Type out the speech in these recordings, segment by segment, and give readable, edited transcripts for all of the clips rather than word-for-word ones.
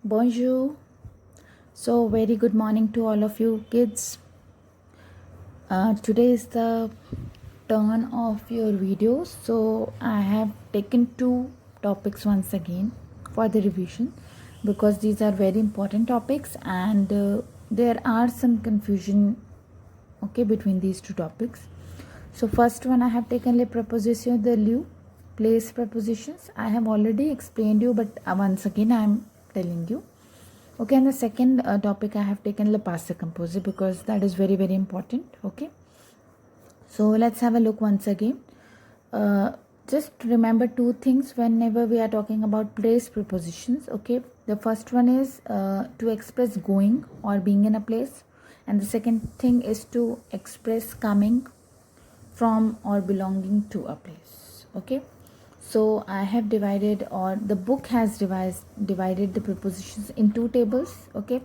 Bonjour. So, very good morning to all of you kids. Today is the turn of your videos. So, I have taken two topics once again for the revision because these are very important topics and there are some confusion between these two topics. So, first one I have taken le preposition de lieu, place prepositions. I have already explained you, but once again I am telling you. Okay, and the second topic I have taken le passé composé because that is very very important. Okay, so let's have a look once again. Just remember two things whenever we are talking about place prepositions. Okay, the first one is to express going or being in a place, and the second thing is to express coming from or belonging to a place. Okay, so I have divided, or the book has divided the prepositions in two tables. Okay,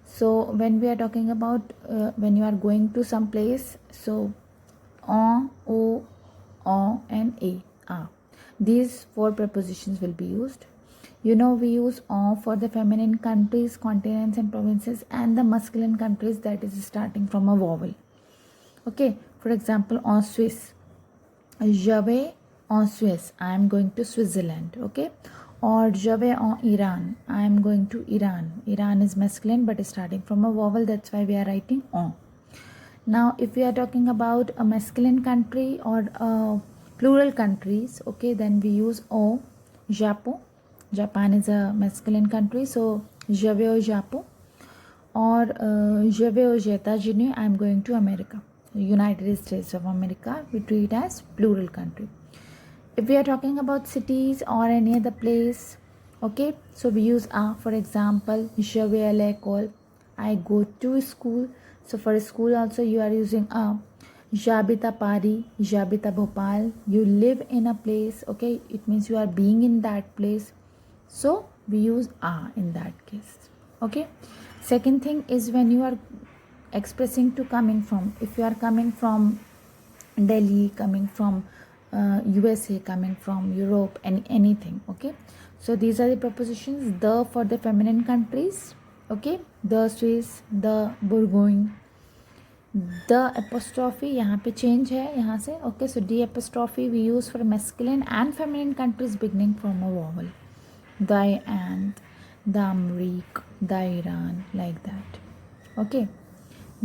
so when we are talking about when you are going to some place, so on, o, and a, these four prepositions will be used. You know, we use on for the feminine countries, continents and provinces, and the masculine countries, that is starting from a vowel. Okay, for example, en Suisse, je vais en Suisse, I am going to Switzerland. Okay, or je vais en Iran, I am going to Iran. Iran is masculine but starting from a vowel, that's why we are writing en. Now if we are talking about a masculine country or plural countries, okay, then we use o. Japon, Japan is a masculine country, so je vais au Japon. Or je vais aux États-Unis, I am going to America. United States of America, we treat as plural country. If we are talking about cities or any other place, okay, so we use a. For example, je vais à l'école, I go to school. So for school also you are using a. J'habite à Paris, j'habite à Bhopal, you live in a place. Okay, it means you are being in that place, so we use a in that case. Okay, second thing is when you are expressing to coming from. If you are coming from Delhi, coming from USA, coming from Europe, and anything. Okay, so these are the prepositions. The for the feminine countries. Okay, the Swiss, the Bourgogne. The apostrophe यहाँ पे change है यहाँ से. Okay, so D apostrophe we use for masculine and feminine countries beginning from a vowel. द एंड, द अमरीक, द ईरान, like that. Okay,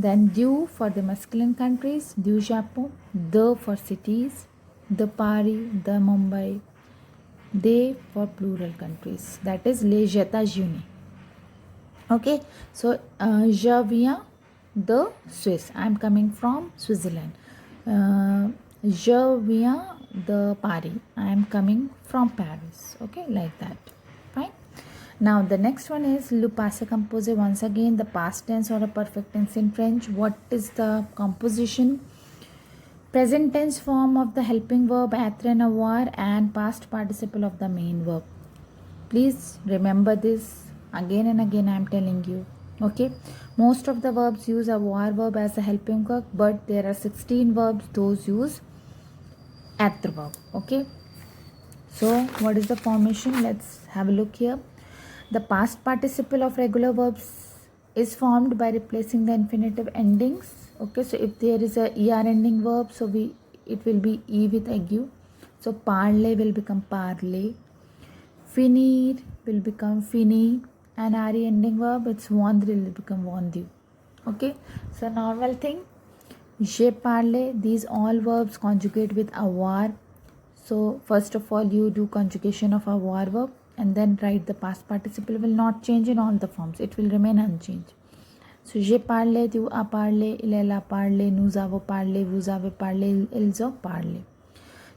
then du for the masculine countries, du Japon. The for cities, the Paris, the Mumbai. They for plural countries, that is les États-Unis. Okay, so je viens de Suisse, I am coming from Switzerland. Je viens de Paris, I am coming from Paris. Okay, like that. Fine. Now the next one is le passé composé. Once again, the past tense or a perfect tense in French. What is the composition? Present tense form of the helping verb être and avoir, and past participle of the main verb. Please remember this again and again, I am telling you. Okay, most of the verbs use avoir verb as a helping verb, but there are 16 verbs those use être verb. Okay, so what is the formation? Let's have a look here. The past participle of regular verbs is formed by replacing the infinitive endings. Okay, so if there is a er ending verb, so it will be e with ague. So parler will become parler, finir will become fini, and re ending verb, it's vendre, will become vendu. Okay, so normal thing, je parle, these all verbs conjugate with avoir. So first of all you do conjugation of avoir verb and then write the past participle. Will not change in all the forms, it will remain unchanged. So j'ai parlé, tu as parlé, il a parlé, nous avons parlé, vous avez parlé, ils ont parlé.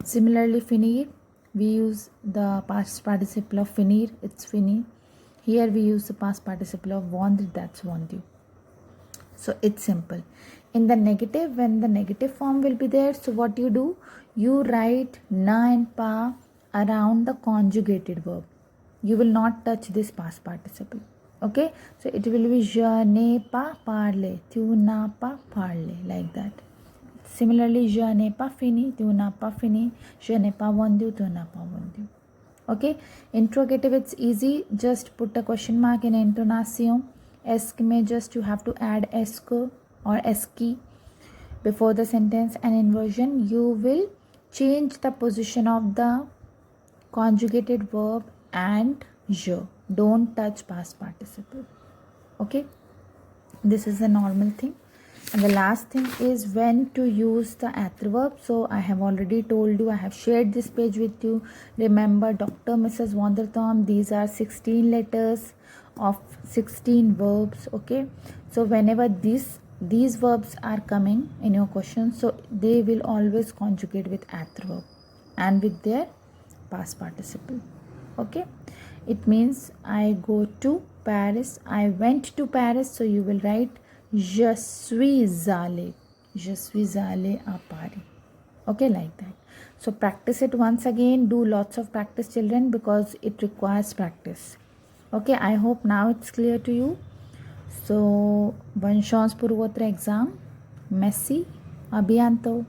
Similarly, finir, we use the past participle of finir, it's fini. Here we use the past participle of vendre, that's vendu. So it's simple. In the negative, when the negative form will be there, so what you do, you write na and pa around the conjugated verb. You will not touch this past participle. Okay, so it will be je n'ai pas parlé, tu n'as pas parlé, like that. Similarly, je n'ai pas fini, tu n'as pas fini, je n'ai pas vendu, tu n'as pas vendu. Okay, interrogative, it's easy. Just put a question mark in entonación. Esc में just you have to add esc or esqui before the sentence, and inversion you will change the position of the conjugated verb and je. Don't touch past participle. Okay, this is a normal thing. And the last thing is when to use the adverb. So I have already told you, I have shared this page with you. Remember, Dr. Mrs. Wonderthorn, these are 16 letters of 16 verbs. Okay, so whenever these verbs are coming in your question, so they will always conjugate with adverb and with their past participle. Okay, it means I go to Paris, I went to Paris, so you will write je suis allé à Paris. Okay, like that. So practice it once again. Do lots of practice, children, because it requires practice. Okay, I hope now it's clear to you. So bonne chance pour votre exam. Merci. À bientôt.